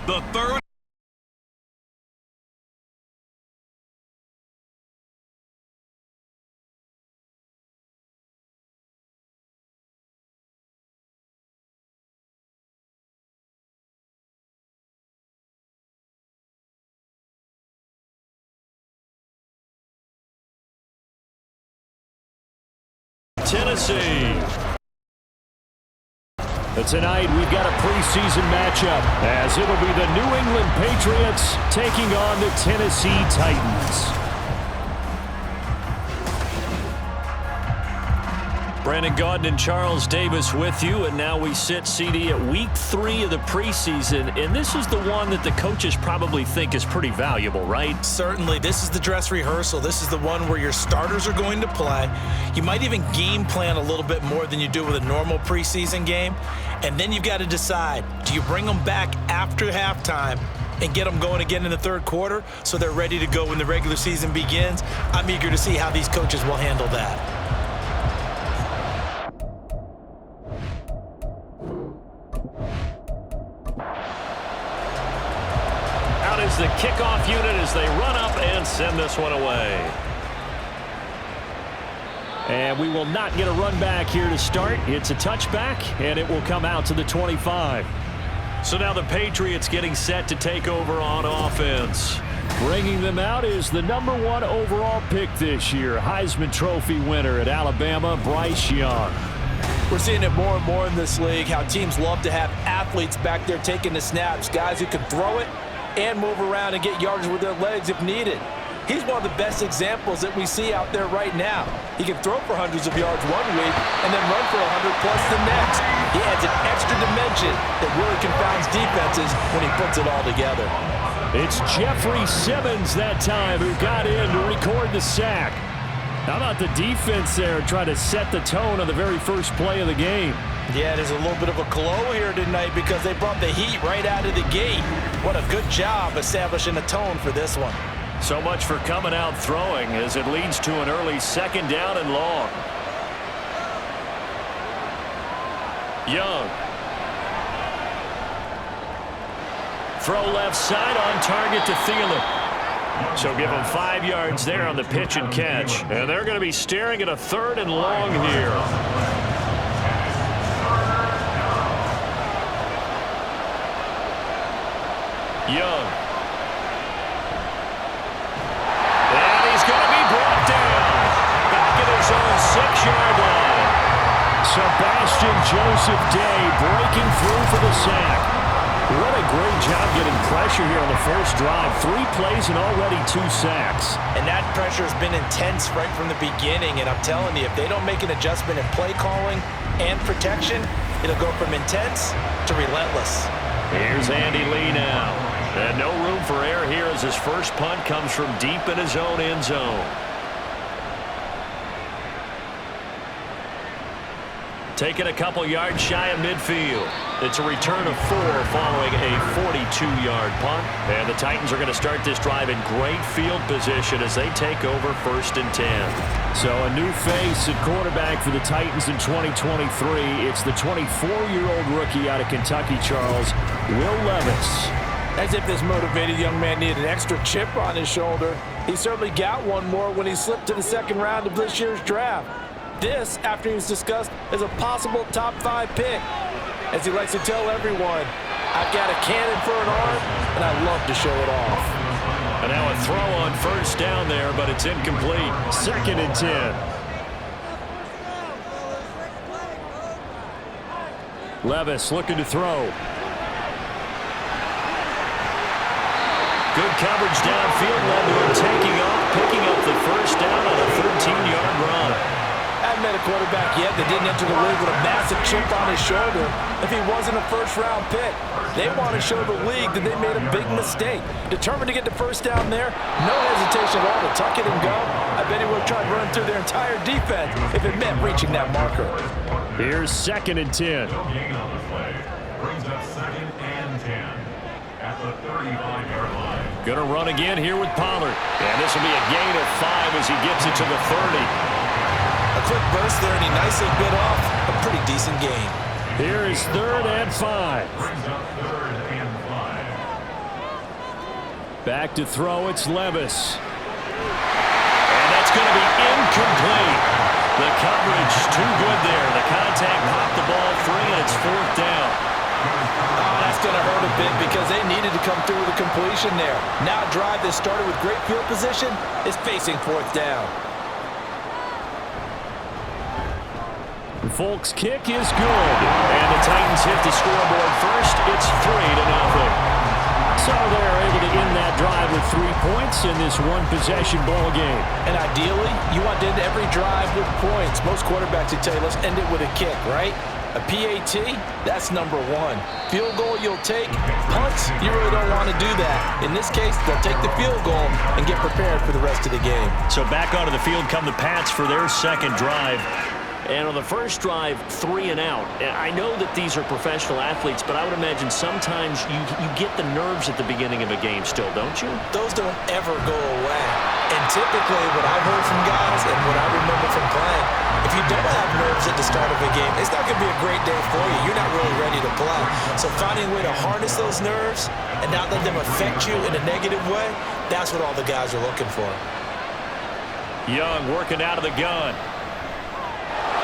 The third. Tennessee. But tonight we've got a preseason matchup as it'll be the New England Patriots taking on the Tennessee Titans. Brandon Gaudin and Charles Davis with you, and now we sit CD at week 3 of the preseason, and this is the one that the coaches probably think is pretty valuable, right? Certainly. This is the dress rehearsal. This is the one where your starters are going to play. You might even game plan a little bit more than you do with a normal preseason game, and then you've got to decide, do you bring them back after halftime and get them going again in the third quarter so they're ready to go when the regular season begins? I'm eager to see how these coaches will handle that. Is the kickoff unit as they run up and send this one away. And we will not get a run back here to start. It's a touchback, and it will come out to the 25. So now the Patriots getting set to take over on offense. Bringing them out is the #1 overall pick this year, Heisman Trophy winner at Alabama, Bryce Young. We're seeing it more and more in this league, how teams love to have athletes back there taking the snaps, guys who can throw it and move around and get yardage with their legs if needed. He's one of the best examples that we see out there right now. He can throw for hundreds of yards one week and then run for 100 plus the next. He adds an extra dimension that really confounds defenses when he puts it all together. It's Jeffrey Simmons that time who got in to record the sack. How about the defense there trying to set the tone on the very first play of the game? Yeah, there's a little bit of a glow here tonight because they brought the heat right out of the gate. What a good job establishing a tone for this one. So much for coming out throwing as it leads to an early 2nd down and long. Young. Throw left side on target to Thielen. So give them 5 yards there on the pitch and catch. And they're going to be staring at a 3rd and long here. Young. And he's going to be brought down. Back at his own 6-yard line. Sebastian Joseph Day breaking through for the sack. What a great job getting pressure here on the first drive. 3 plays and already 2 sacks. And that pressure has been intense right from the beginning. And I'm telling you, if they don't make an adjustment in play calling and protection, it'll go from intense to relentless. Here's Andy Lee now. And no room for error here as his first punt comes from deep in his own end zone. Taking a couple yards shy of midfield. It's a return of 4 following a 42-yard punt. And the Titans are going to start this drive in great field position as they take over 1st and 10. So a new face at quarterback for the Titans in 2023. It's the 24-year-old rookie out of Kentucky, Charles, Will Levis. As if this motivated young man needed an extra chip on his shoulder. He certainly got one more when he slipped to the 2nd round of this year's draft. This, after he was discussed as a possible top 5 pick. As he likes to tell everyone, I've got a cannon for an arm, and I love to show it off. And now a throw on 1st down there, but it's incomplete. 2nd and 10. Levis looking to throw. Good coverage downfield led to him taking off, picking up the 1st down on a 13-yard run. I haven't met a quarterback yet that didn't enter the league with a massive chip on his shoulder if he wasn't a 1st-round pick. They want to show the league that they made a big mistake. Determined to get the 1st down there, no hesitation at all to tuck it and go. I bet he would have tried running through their entire defense if it meant reaching that marker. Here's 2nd and 10. Brings up 2nd and 10 at the 35-yard line. Going to run again here with Pollard. And this will be a gain of 5 as he gets it to the 30. A quick burst there, and he nicely bit off a pretty decent gain. Here is 3rd and 5. Brings up 3rd and 5. Back to throw, it's Levis. And that's going to be incomplete. The coverage too good there. The contact popped the ball free, and it's 4th down. Oh, that's going to hurt a bit because they needed to come through with a completion there. Now a drive that started with great field position is facing 4th down. Folk's kick is good. And the Titans hit the scoreboard first. It's 3-0. So they're able to end that drive with 3 points in this one-possession ball game. And ideally, you want to end every drive with points. Most quarterbacks would tell you, let's end it with a kick, right? A PAT, that's number 1. Field goal you'll take. Punts, you really don't want to do that. In this case, they'll take the field goal and get prepared for the rest of the game. So back onto the field come the Pats for their second drive. And on the first drive, 3 and out. I know that these are professional athletes, but I would imagine sometimes you get the nerves at the beginning of a game still, don't you? Those don't ever go away. And typically what I've heard from guys and what I remember from playing, if you don't have nerves at the start of a game, it's not going to be a great day for you. You're not really ready to play. So finding a way to harness those nerves and not let them affect you in a negative way, that's what all the guys are looking for. Young working out of the gun.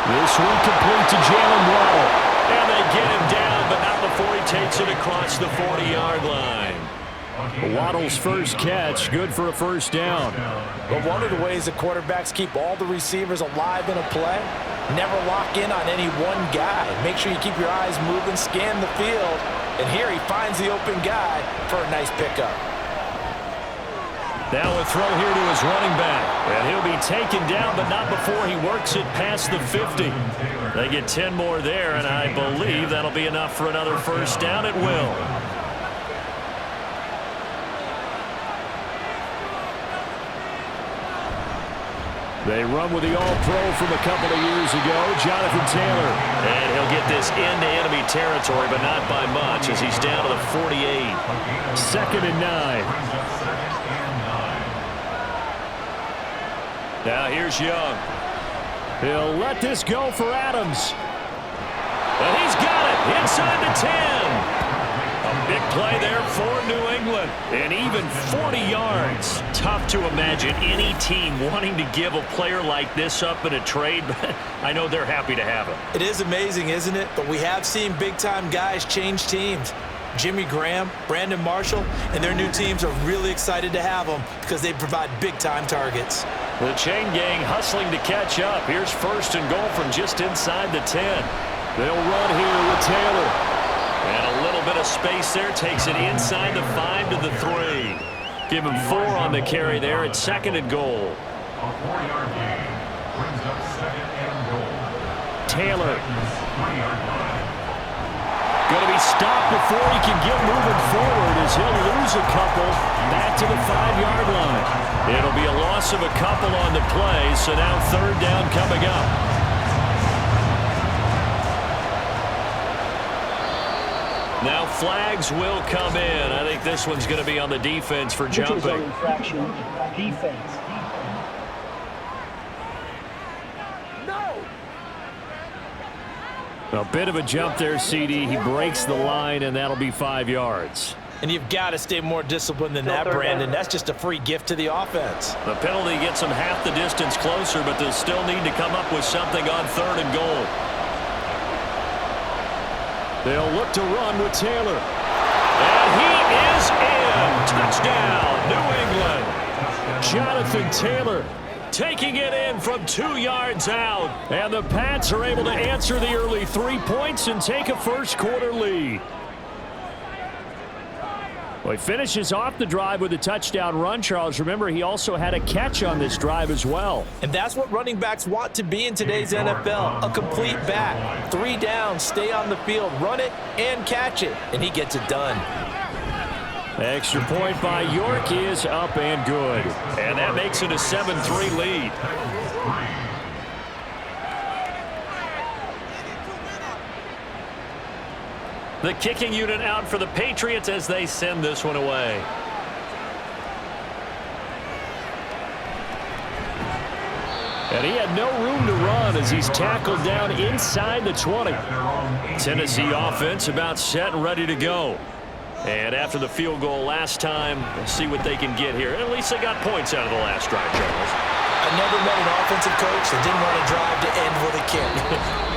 This one complete to Jalen Waddle. And they get him down, but not before he takes it across the 40-yard line. Waddle's first catch, good for a first down. But one of the ways the quarterbacks keep all the receivers alive in a play, never lock in on any one guy. Make sure you keep your eyes moving, scan the field. And here he finds the open guy for a nice pickup. Now a throw here to his running back. And he'll be taken down, but not before he works it past the 50. They get 10 more there, and I believe that'll be enough for another first down. It will. They run with the All-Pro from a couple of years ago, Jonathan Taylor. And he'll get this into enemy territory, but not by much as he's down to the 48. 2nd and 9. Now here's Young. He'll let this go for Adams. And he's got it inside the 10. A big play there for New England. And even 40 yards. Tough to imagine any team wanting to give a player like this up in a trade, but I know they're happy to have him. It is amazing, isn't it? But we have seen big-time guys change teams. Jimmy Graham, Brandon Marshall, and their new teams are really excited to have them because they provide big-time targets. The chain gang hustling to catch up. Here's 1st and goal from just inside the 10. They'll run here with Taylor. And a little bit of space there. Takes it inside the 5 to the 3. Give him 4 on the carry there at 2nd and goal. A 4-yard gain brings up 2nd and goal. Taylor. 3-yard line. Going to be stopped before he can get moving forward as he'll lose a couple back to the 5-yard line. It'll be a loss of a couple on the play, so now 3rd down coming up. Now flags will come in. I think this one's going to be on the defense for jumping. Infraction, defense. A bit of a jump there, CD. He breaks the line, and that'll be 5 yards. And you've got to stay more disciplined than that, Brandon. That's just a free gift to the offense. The penalty gets them half the distance closer, but they'll still need to come up with something on 3rd and goal. They'll look to run with Taylor. And he is in. Touchdown, New England. Jonathan Taylor taking it in from 2 yards out. And the Pats are able to answer the early 3 points and take a first-quarter lead. Well, he finishes off the drive with a touchdown run, Charles. Remember, he also had a catch on this drive as well. And that's what running backs want to be in today's NFL, a complete back. 3 downs, stay on the field, run it, and catch it. And he gets it done. Extra point by York is up and good. And that makes it a 7-3 lead. The kicking unit out for the Patriots as they send this one away. And he had no room to run as he's tackled down inside the 20. Tennessee offense about set and ready to go. And after the field goal last time, we'll see what they can get here. At least they got points out of the last drive, Charles. I never met an offensive coach that didn't want to drive to end with a kick.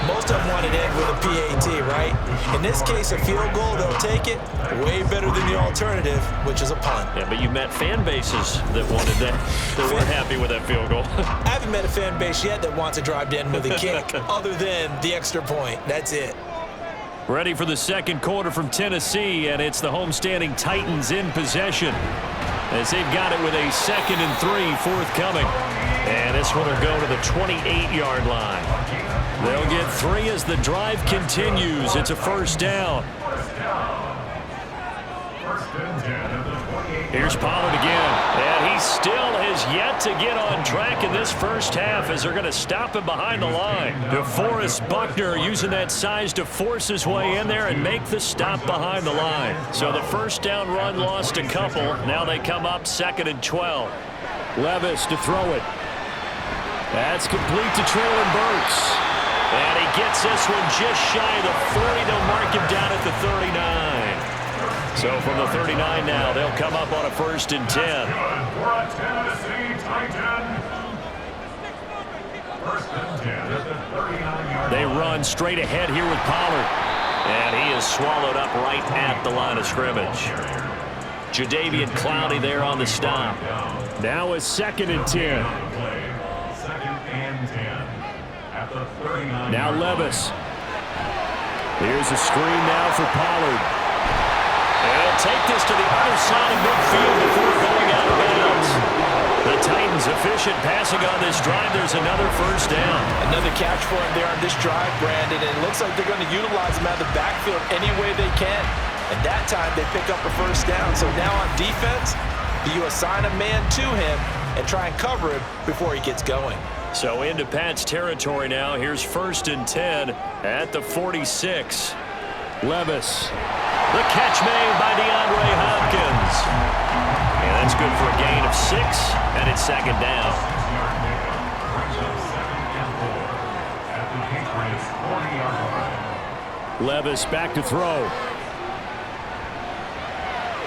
Most of them want to end with a PAT, right? In this case, a field goal, they'll take it. Way better than the alternative, which is a punt. Yeah, but you met fan bases that wanted that, that weren't happy with that field goal. I haven't met a fan base yet that wants to drive to end with a kick, other than the extra point. That's it. Ready for the second quarter from Tennessee, and it's the homestanding Titans in possession, as they've got it with a 2nd and 3 forthcoming. And this one will go to the 28-yard line. They'll get 3 as the drive continues. It's a first down. Here's Pollard again, and he still has yet to get on track in this first half as they're going to stop him behind the line. DeForest Buckner using that size to force his way in there and make the stop behind the line. So the first down run lost a couple. Now they come up 2nd and 12. Levis to throw it. That's complete to Traylon Burks. And he gets this one just shy of the 40. They'll mark him down at the 39. So from the 39 now, they'll come up on a 1st and 10. For a Tennessee Titan. 1st and 10 at the 39-yard line. They run straight ahead here with Pollard. And he is swallowed up right at the line of scrimmage. Jadeveon Clowney there on the stop. Now it's 2nd and 10. 2nd and 10 at the 39. Now Levis. Here's a screen now for Pollard. And take this to the other side of midfield before going out of bounds. The Titans efficient passing on this drive. There's another first down. Another catch for him there on this drive, Brandon. And it looks like they're going to utilize him out of the backfield any way they can. And that time they pick up a first down. So now on defense, do you assign a man to him and try and cover him before he gets going? So into Pat's territory now. Here's 1st and 10 at the 46. Levis. The catch made by DeAndre Hopkins. And that's good for a gain of 6, and it's 2nd down. Brings up 2nd and 4 at the Patriots 40-yard line. Levis back to throw.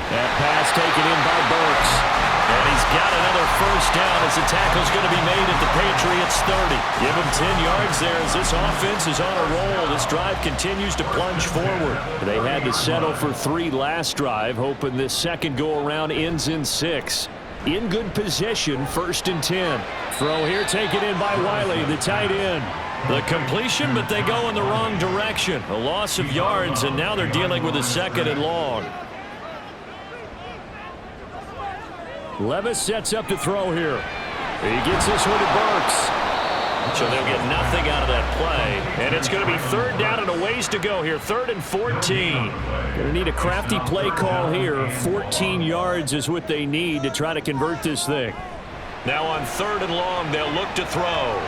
That pass taken in by Burks. And he's got another first down as the tackle's going to be made at the Patriots 30. Give him 10 yards there as this offense is on a roll. This drive continues to plunge forward. They had to settle for 3 last drive, hoping this second go-around ends in 6. In good position, 1st and 10. Throw here taken in by Wiley, the tight end. The completion, but they go in the wrong direction. A loss of yards, and now they're dealing with a 2nd and long. Levis sets up to throw here. He gets this one to Burks. So they'll get nothing out of that play. And it's going to be 3rd down and a ways to go here. 3rd and 14. Going to need a crafty play call here. 14 yards is what they need to try to convert this thing. Now on 3rd and long, they'll look to throw.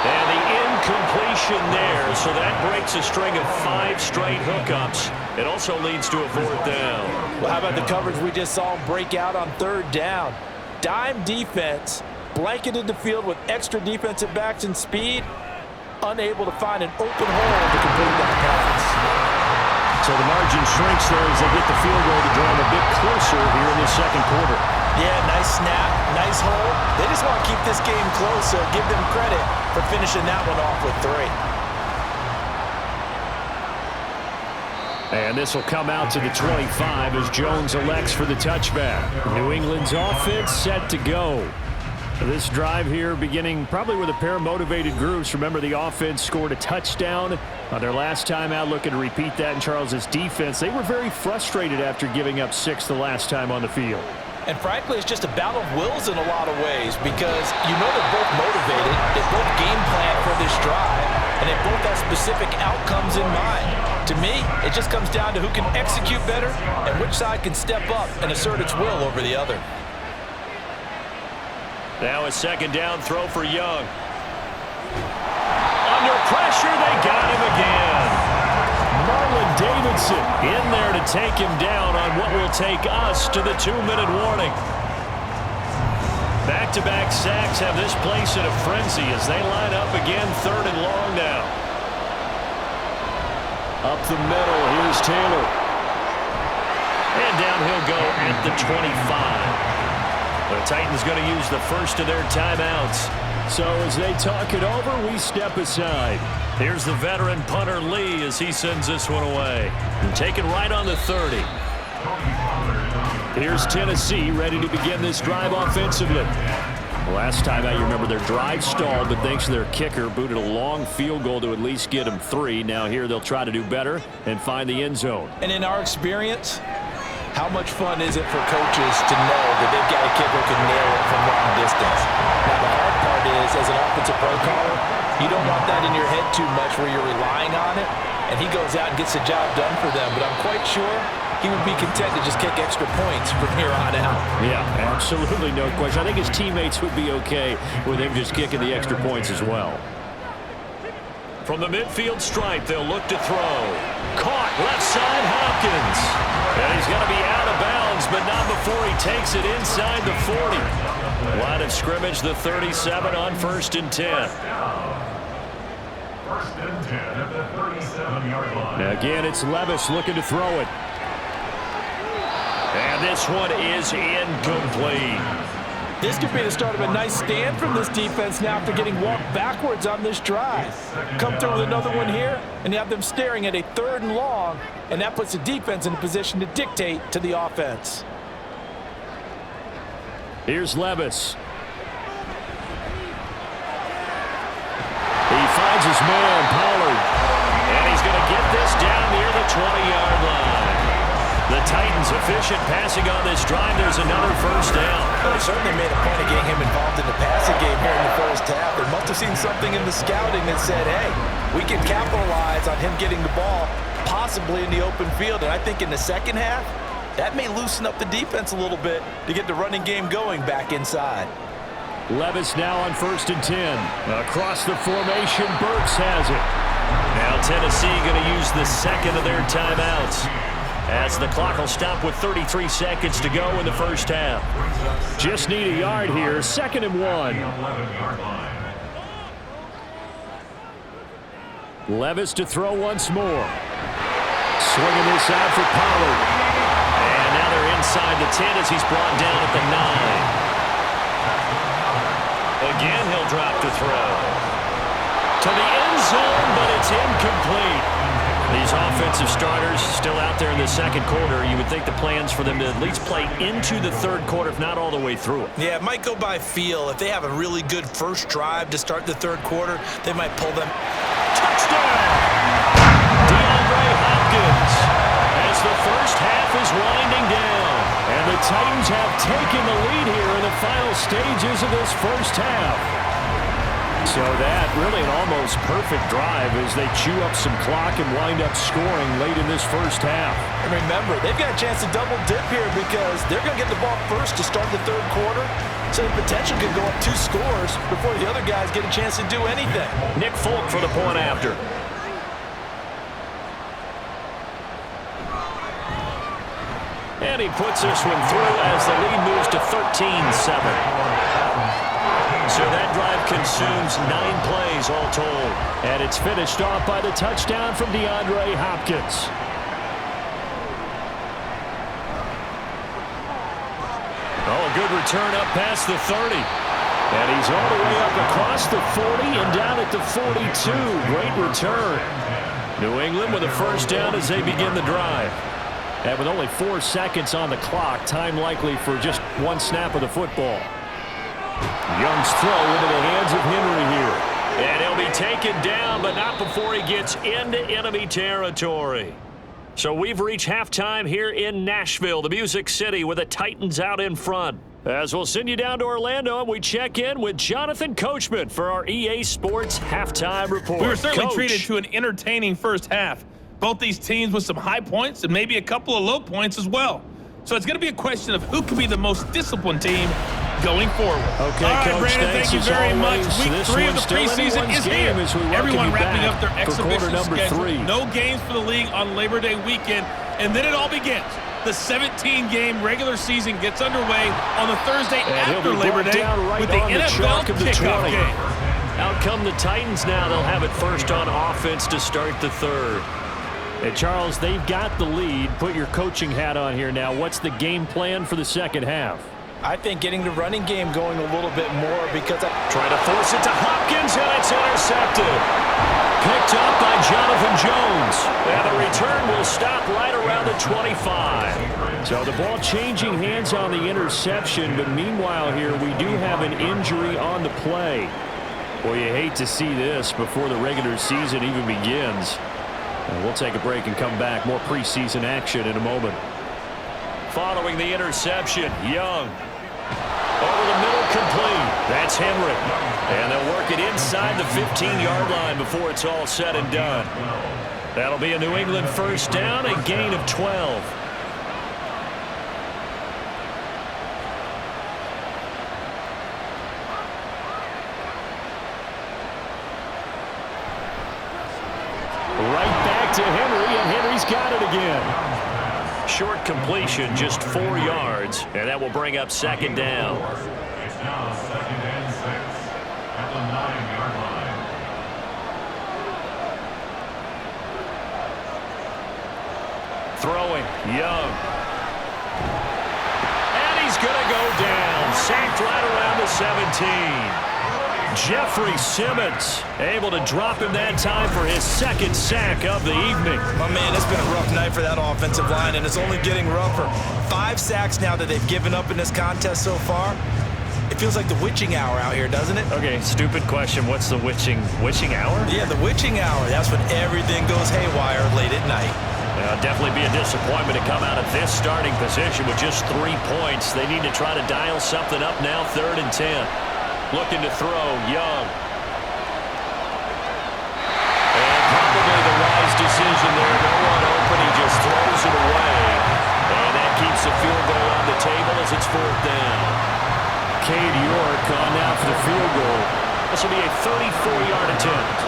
And the incompletion there, so that breaks a string of 5 straight hookups. It also leads to a 4th down. Well, how about the coverage we just saw him break out on 3rd down? Dime defense, blanketed the field with extra defensive backs and speed, unable to find an open hole to complete that pass. So the margin shrinks there as they get the field goal to draw them a bit closer here in the second quarter. Yeah, nice snap, nice hole. They just want to keep this game close, so give them credit for finishing that one off with 3. And this will come out to the 25 as Jones elects for the touchback. New England's offense set to go. This drive here beginning probably with a pair of motivated groups. Remember, the offense scored a touchdown on their last time out, looking to repeat that in Charles's defense. They were very frustrated after giving up 6 the last time on the field. And frankly, it's just a battle of wills in a lot of ways because you know they're both motivated, they both game plan for this drive, and they both have specific outcomes in mind. To me, it just comes down to who can execute better and which side can step up and assert its will over the other. Now a 2nd down throw for Young. Under pressure, they got him again. Marlon Davidson in there to take him down on what will take us to the 2-minute warning. Back-to-back sacks have this place in a frenzy as they line up again 3rd and long now. Up the middle, here's Taylor. And down he'll go at the 25. The Titans going to use the first of their timeouts. So as they talk it over, we step aside. Here's the veteran punter Lee as he sends this one away. And taken right on the 30. Here's Tennessee ready to begin this drive offensively. Last time out, you remember their drive stalled, but thanks to their kicker, booted a long field goal to at least get them 3. Now here they'll try to do better and find the end zone. And in our experience, how much fun is it for coaches to know that they've got a kicker who can nail it from long distance? Now, the hard part is, as an offensive play caller, you don't want that in your head too much where you're relying on it, and he goes out and gets the job done for them. But I'm quite sure he would be content to just kick extra points from here on out. Yeah, absolutely no question. I think his teammates would be okay with him just kicking the extra points as well. From the midfield stripe, they'll look to throw. Caught left side, Hopkins. And he's going to be out of bounds, but not before he takes it inside the 40. Line of scrimmage, the 37 on 1st and 10. 1st and 10 at the 37-yard line. Again, it's Levis looking to throw it. And this one is incomplete. This could be the start of a nice stand from this defense now after getting walked backwards on this drive. Come through with another one here, and you have them staring at a 3rd and long, and that puts the defense in a position to dictate to the offense. Here's Levis. He finds his man, Pollard. And he's going to get this down near the 20-yard line. The Titans efficient passing on this drive. There's another 1st down. Well, they certainly made a point of getting him involved in the passing game here in the 1st half. They must have seen something in the scouting that said, hey, we can capitalize on him getting the ball, possibly in the open field. And I think in the 2nd half, that may loosen up the defense a little bit to get the running game going back inside. Levis now on 1st and 10. Across the formation, Burks has it. Now Tennessee going to use the 2nd of their timeouts, as the clock will stop with 33 seconds to go in the 1st half. Just need a yard here, 2nd and 1. 11-yard line. Levis to throw once more. Swinging this out for Pollard. And now they're inside the 10 as he's brought down at the 9. Again, he'll drop to throw. To the end zone, but it's incomplete. These offensive starters still out there in the 2nd quarter. You would think the plans for them to at least play into the 3rd quarter, if not all the way through it. Yeah, it might go by feel. If they have a really good first drive to start the 3rd quarter, they might pull them. Touchdown! DeAndre Hopkins as the 1st half is winding down. And the Titans have taken the lead here in the final stages of this 1st half. So that really an almost perfect drive as they chew up some clock and wind up scoring late in this 1st half. And remember, they've got a chance to double dip here because they're going to get the ball first to start the 3rd quarter. So the potential could go up 2 scores before the other guys get a chance to do anything. Nick Folk for the point after. And he puts this one through as the lead moves to 13-7. So that drive consumes 9 plays all told. And it's finished off by the touchdown from DeAndre Hopkins. Oh, a good return up past the 30. And he's all the way up across the 40 and down at the 42. Great return. New England with a 1st down as they begin the drive. And with only 4 seconds on the clock, time likely for just 1 snap of the football. Young's throw into the hands of Henry here. And he'll be taken down, but not before he gets into enemy territory. So we've reached halftime here in Nashville, the Music City, with the Titans out in front. As we'll send you down to Orlando, and we check in with Jonathan Coachman for our EA Sports Halftime Report. We were certainly Coach. treated to an entertaining 1st half. Both these teams with some high points and maybe a couple of low points as well. So it's going to be a question of who can be the most disciplined team going forward. Okay, all right, Coach, Brandon, thank you very much. Week 3 of the preseason is here. Everyone wrapping up their exhibition schedule. 3. No games for the league on Labor Day weekend, and then it all begins. The 17-game regular season gets underway on the Thursday after Labor Day with the NFL kickoff game. Out come the Titans now. They'll have it first on offense to start the 3rd. And Charles, they've got the lead. Put your coaching hat on here now. What's the game plan for the second half? I think getting the running game going a little bit more because trying to force it to Hopkins, and it's intercepted. Picked up by Jonathan Jones. And the return will stop right around the 25. So the ball changing hands on the interception, but meanwhile here we do have an injury on the play. Well, you hate to see this before the regular season even begins. We'll take a break and come back. More preseason action in a moment. Following the interception, Young. Over the middle, complete. That's Henry. And they'll work it inside the 15-yard line before it's all said and done. That'll be a New England first down, a gain of 12. Right back to Henry, and Henry's got it again. Short completion, just 4 yards, and that will bring up second down. It's now 2nd and 6 at the 9-yard line. Throwing, Young. And he's going to go down. Sacked right around the 17. Jeffrey Simmons able to drop him that time for his second sack of the evening. My man, it's been a rough night for that offensive line, and it's only getting rougher. 5 sacks now that they've given up in this contest so far. It feels like the witching hour out here, doesn't it? Okay, stupid question. What's the witching hour? Yeah, the witching hour. That's when everything goes haywire late at night. Definitely be a disappointment to come out of this starting position with just 3 points. They need to try to dial something up now, 3rd and 10. Looking to throw, Young. And probably the wise decision there. No one open, he just throws it away. And that keeps the field goal on the table as it's 4th down. Cade York on now for the field goal. This will be a 34-yard attempt.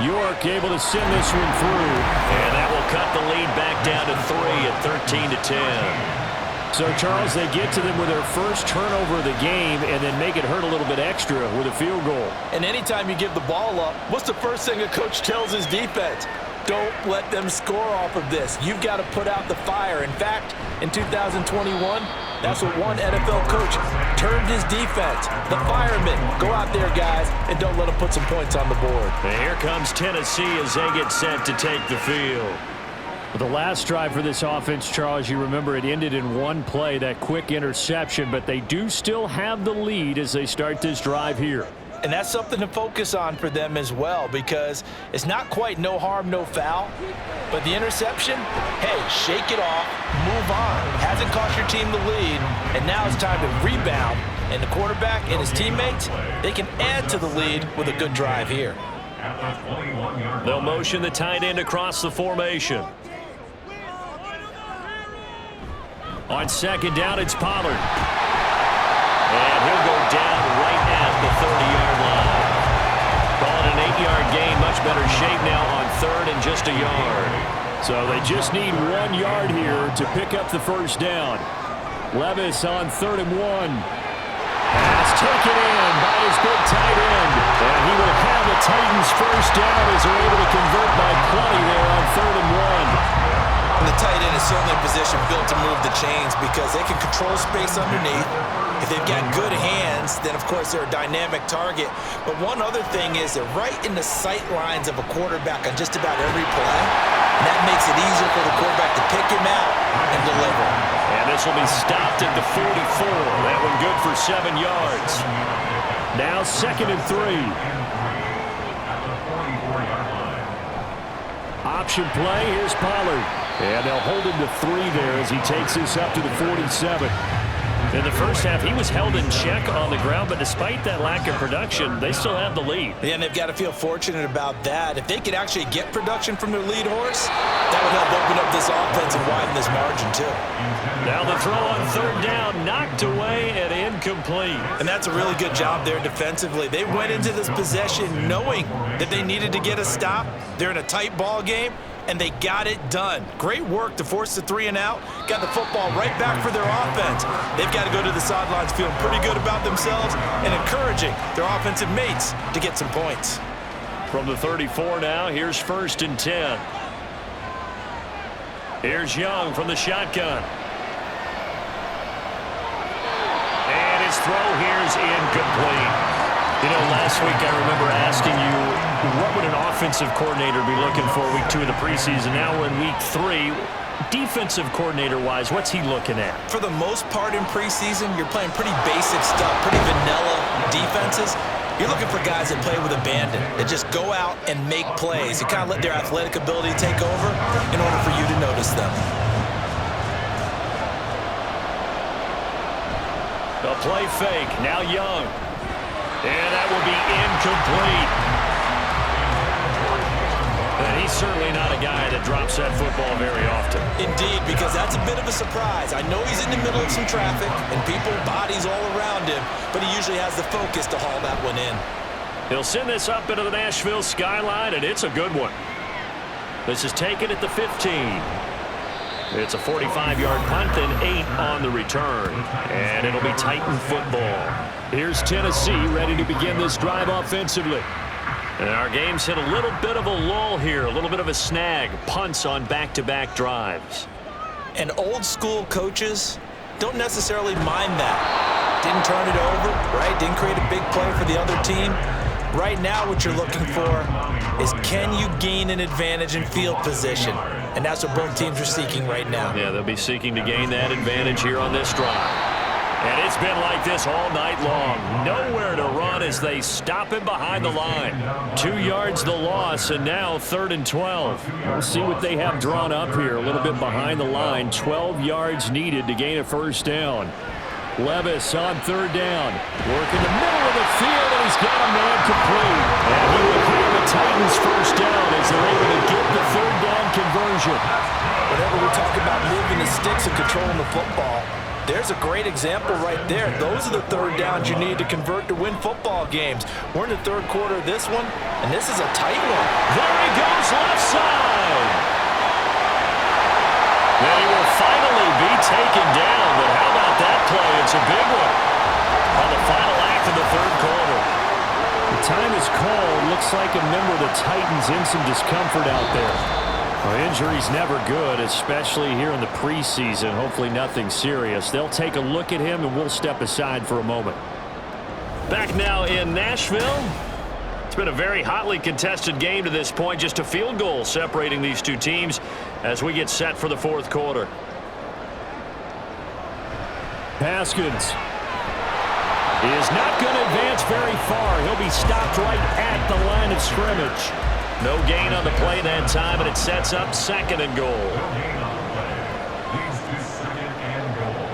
York able to send this one through. And that will cut the lead back down to 3 at 13-10. So, Charles, they get to them with their first turnover of the game and then make it hurt a little bit extra with a field goal. And anytime you give the ball up, what's the first thing a coach tells his defense? Don't let them score off of this. You've got to put out the fire. In fact, in 2021, that's what one NFL coach termed his defense. The firemen. Go out there, guys, and don't let them put some points on the board. And here comes Tennessee as they get set to take the field. The last drive for this offense, Charles, you remember it ended in one play, that quick interception, but they do still have the lead as they start this drive here. And that's something to focus on for them as well, because it's not quite no harm, no foul, but the interception, hey, shake it off, move on. Hasn't cost your team the lead, and now it's time to rebound. And the quarterback and his teammates, they can add to the lead with a good drive here. They'll motion the tight end across the formation. On second down, it's Pollard. And he'll go down right at the 30-yard line. Call it an 8-yard gain, much better shape now on 3rd and just a yard. So they just need 1 yard here to pick up the first down. Levis on 3rd and 1. Pass taken in by his big tight end. And he will have the Titans first down as they're able to convert by plenty there on 3rd and 1. And the tight end is certainly a position built to move the chains because they can control space underneath. If they've got good hands, then, of course, they're a dynamic target. But one other thing is they're right in the sight lines of a quarterback on just about every play. And that makes it easier for the quarterback to pick him out and deliver. And this will be stopped at the 44. That one good for 7 yards. Now 2nd and 3. Option play, here's Pollard. And they'll hold him to 3 there as he takes this up to the 47. In the first half, he was held in check on the ground, but despite that lack of production, they still have the lead. Yeah, and they've got to feel fortunate about that. If they could actually get production from their lead horse, that would help open up this offense and widen this margin, too. Now the throw on 3rd down, knocked away and incomplete. And that's a really good job there defensively. They went into this possession knowing that they needed to get a stop. They're in a tight ball game, and they got it done. Great work to force the 3 and out. Got the football right back for their offense. They've got to go to the sidelines feeling pretty good about themselves and encouraging their offensive mates to get some points. From the 34 now, here's 1st and 10. Here's Young from the shotgun. And his throw here's incomplete. You know, last week I remember asking you, what would an offensive coordinator be looking for week 2 of the preseason? Now we're in week 3. Defensive coordinator-wise, what's he looking at? For the most part in preseason, you're playing pretty basic stuff, pretty vanilla defenses. You're looking for guys that play with abandon, that just go out and make plays. You kind of let their athletic ability take over in order for you to notice them. A play fake, now Young. And that will be incomplete. And he's certainly not a guy that drops that football very often. Indeed, because that's a bit of a surprise. I know he's in the middle of some traffic and people, bodies all around him, but he usually has the focus to haul that one in. He'll send this up into the Nashville skyline, and it's a good one. This is taken at the 15. It's a 45-yard punt and 8 on the return. And it'll be Titan football. Here's Tennessee ready to begin this drive offensively. And our game's hit a little bit of a lull here, a little bit of a snag. Punts on back-to-back drives. And old-school coaches don't necessarily mind that. Didn't turn it over, right? Didn't create a big play for the other team. Right now what you're looking for is, can you gain an advantage in field position? And that's what both teams are seeking right now. Yeah, they'll be seeking to gain that advantage here on this drive. And it's been like this all night long. Nowhere to run as they stop him behind the line. 2 yards the loss, and now 3rd and 12. We'll see what they have drawn up here. A little bit behind the line. 12 yards needed to gain a 1st down. Levis on 3rd down. Work in the middle of the field, and he's got a man complete. And he will have the Titans 1st down as they're able to get the 3rd down conversion. Whenever we talk about moving the sticks and controlling the football, there's a great example right there. Those are the 3rd downs you need to convert to win football games. We're in the 3rd quarter of this one, and this is a tight one. There he goes, left side. Then he will finally be taken down, but how about that play? It's a big one on the final act of the 3rd quarter. The time is called. Looks like a member of the Titans in some discomfort out there. Well, injury's never good, especially here in the preseason. Hopefully nothing serious. They'll take a look at him, and we'll step aside for a moment. Back now in Nashville. It's been a very hotly contested game to this point. Just a field goal separating these two teams as we get set for the 4th quarter. Haskins is not going to advance very far. He'll be stopped right at the line of scrimmage. No gain on the play that time, and it sets up 2nd and goal. No gain on the play. Leads to 2nd and goal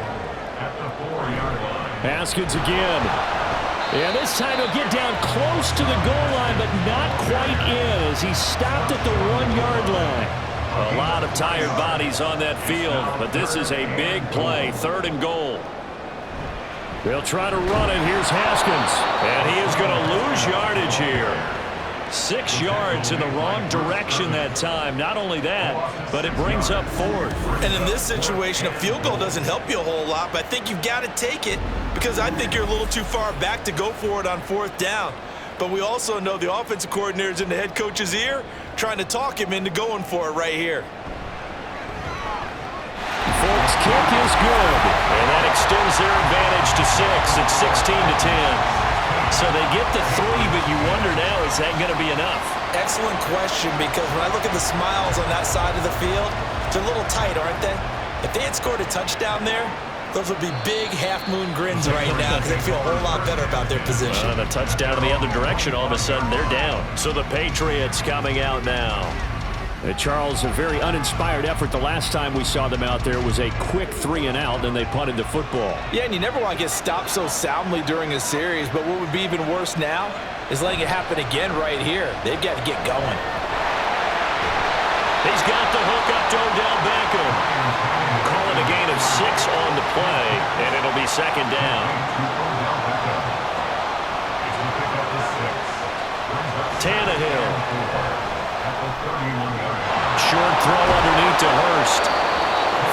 at the 4-yard line. Haskins again. And this time he'll get down close to the goal line, but not quite in as he stopped at the 1-yard line. A lot of tired bodies on that field, but this is a big play. 3rd and goal. They'll try to run it. Here's Haskins. And he is going to lose yardage here. 6 yards in the wrong direction that time. Not only that, but it brings up 4th. And in this situation, a field goal doesn't help you a whole lot, but I think you've got to take it because I think you're a little too far back to go for it on 4th down. But we also know the offensive coordinator's in the head coach's ear trying to talk him into going for it right here. Folks, kick is good. And that extends their advantage to 6. It's 16-10. So they get the 3, but you wonder now, is that going to be enough? Excellent question, because when I look at the smiles on that side of the field, they're a little tight, aren't they? If they had scored a touchdown there, those would be big half-moon grins right now because they feel a whole lot better about their position. The touchdown in the other direction, all of a sudden they're down. So the Patriots coming out now. Charles, a very uninspired effort. The last time we saw them out there was a quick 3-and-out, and they punted the football. Yeah, and you never want to get stopped so soundly during a series, but what would be even worse now is letting it happen again right here. They've got to get going. He's got the hook up to Odell Beckham. Calling a gain of 6 on the play, and it'll be 2nd down. Tannehill. Short throw underneath to Hurst.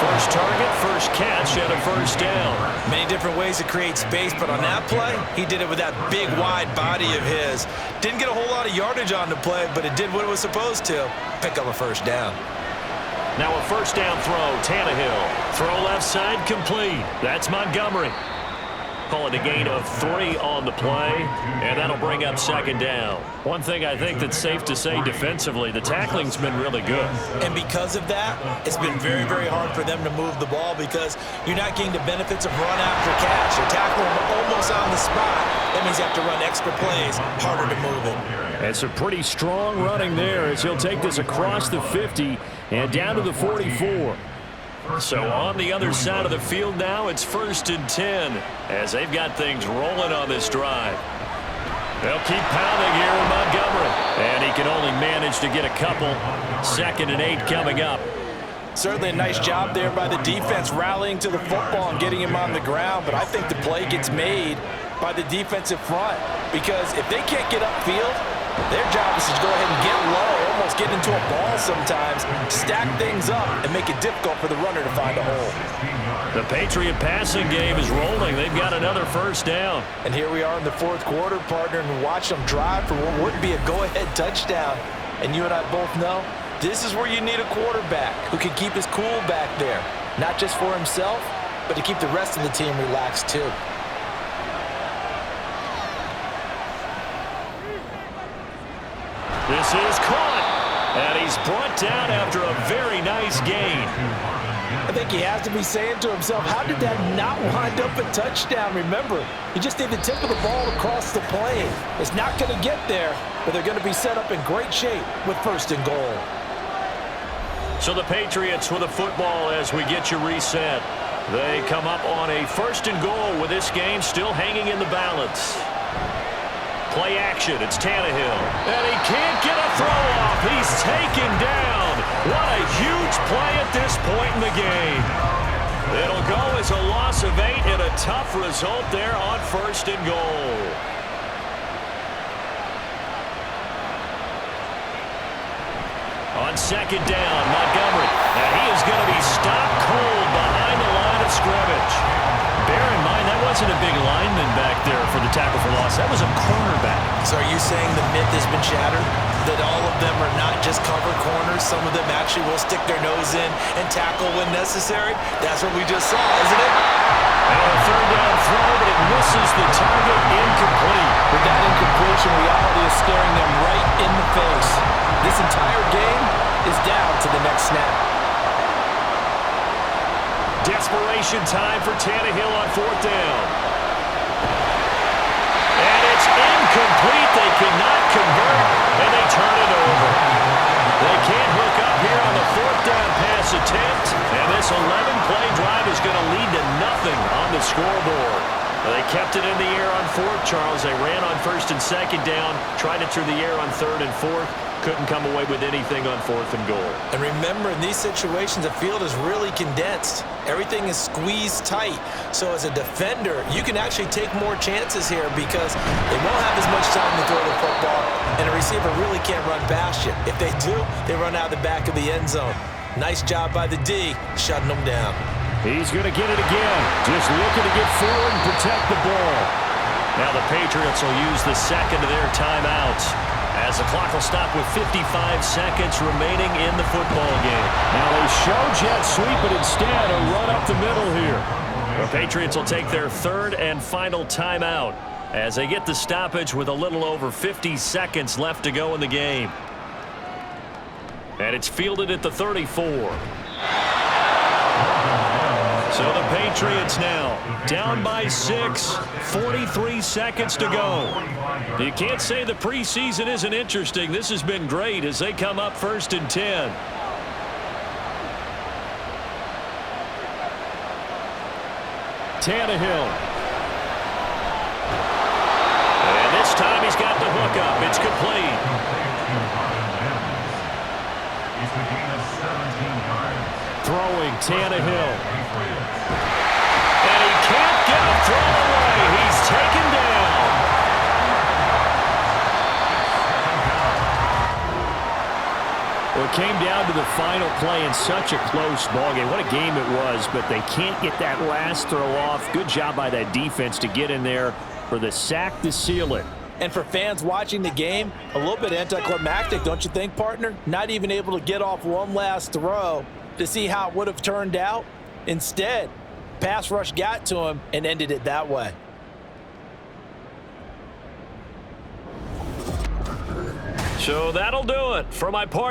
First target, first catch, and a first down. Many different ways to create space, but on that play, he did it with that big, wide body of his. Didn't get a whole lot of yardage on the play, but it did what it was supposed to. Pick up a first down. Now a first down throw, Tannehill. Throw left side, complete. That's Montgomery. Call it a gain of 3 on the play, and that'll bring up second down. One thing I think that's safe to say defensively, the tackling's been really good. And because of that, it's been very, very hard for them to move the ball because you're not getting the benefits of run after catch. You're tackling them almost on the spot. That means you have to run extra plays, harder to move it. It's a pretty strong running there as he'll take this across the 50 and down to the 44. So on the other side of the field now, it's 1st and 10 as they've got things rolling on this drive. They'll keep pounding here with Montgomery. And he can only manage to get a couple. 2nd and 8 coming up. Certainly a nice job there by the defense rallying to the football and getting him on the ground. But I think the play gets made by the defensive front because if they can't get upfield, their job is to go ahead and get low, almost get into a ball sometimes, stack things up, and make it difficult for the runner to find a hole. The Patriot passing game is rolling. They've got another first down. And here we are in the 4th quarter, partner, and watch them drive for what would be a go-ahead touchdown. And you and I both know this is where you need a quarterback who can keep his cool back there, not just for himself, but to keep the rest of the team relaxed too. This is caught, and he's brought down after a very nice gain. I think he has to be saying to himself, how did that not wind up a touchdown? Remember, he just need the tip of the ball across the plane. It's not going to get there, but they're going to be set up in great shape with 1st and goal. So the Patriots with a football as we get you reset. They come up on a 1st and goal with this game still hanging in the balance. Play action, it's Tannehill. And he can't get a throw off. He's taken down. What a huge play at this point in the game. It'll go as a loss of 8 and a tough result there on 1st and goal. On 2nd down, Montgomery. Now he is going to be stopped cold behind the line of scrimmage. Bear in mind, that wasn't a big lineman back there for the tackle for loss. That was a cornerback. So are you saying the myth has been shattered? That all of them are not just cover corners? Some of them actually will stick their nose in and tackle when necessary? That's what we just saw, isn't it? And a 3rd down throw, but it misses the target, incomplete. With that incompletion, reality is staring them right in the face. This entire game is down to the next snap. Desperation time for Tannehill on 4th down. And it's incomplete. They cannot convert, and they turn it over. They can't hook up here on the 4th down pass attempt, and this 11-play drive is going to lead to nothing on the scoreboard. They kept it in the air on 4th, Charles. They ran on 1st and 2nd down, tried it through the air on 3rd and 4th. Couldn't come away with anything on 4th and goal. And remember, in these situations, the field is really condensed. Everything is squeezed tight. So as a defender, you can actually take more chances here because they won't have as much time to throw the football, and a receiver really can't run past you. If they do, they run out the back of the end zone. Nice job by the D, shutting them down. He's going to get it again. Just looking to get forward and protect the ball. Now the Patriots will use the 2nd of their timeouts as the clock will stop with 55 seconds remaining in the football game. Now they show jet sweep, but instead a run up the middle here. The Patriots will take their 3rd and final timeout as they get the stoppage with a little over 50 seconds left to go in the game. And it's fielded at the 34. So the Patriots now down by 6, 43 seconds to go. You can't say the preseason isn't interesting. This has been great as they come up 1st and 10. Tannehill. And this time he's got the hook up. It's complete. Throwing Tannehill. And he can't get a throw away. He's taken down. Well, came down to the final play in such a close ballgame. What a game it was, but they can't get that last throw off. Good job by that defense to get in there for the sack to seal it. And for fans watching the game, a little bit anticlimactic, don't you think, partner? Not even able to get off one last throw to see how it would have turned out. Instead, pass rush got to him and ended it that way. So that'll do it for my part.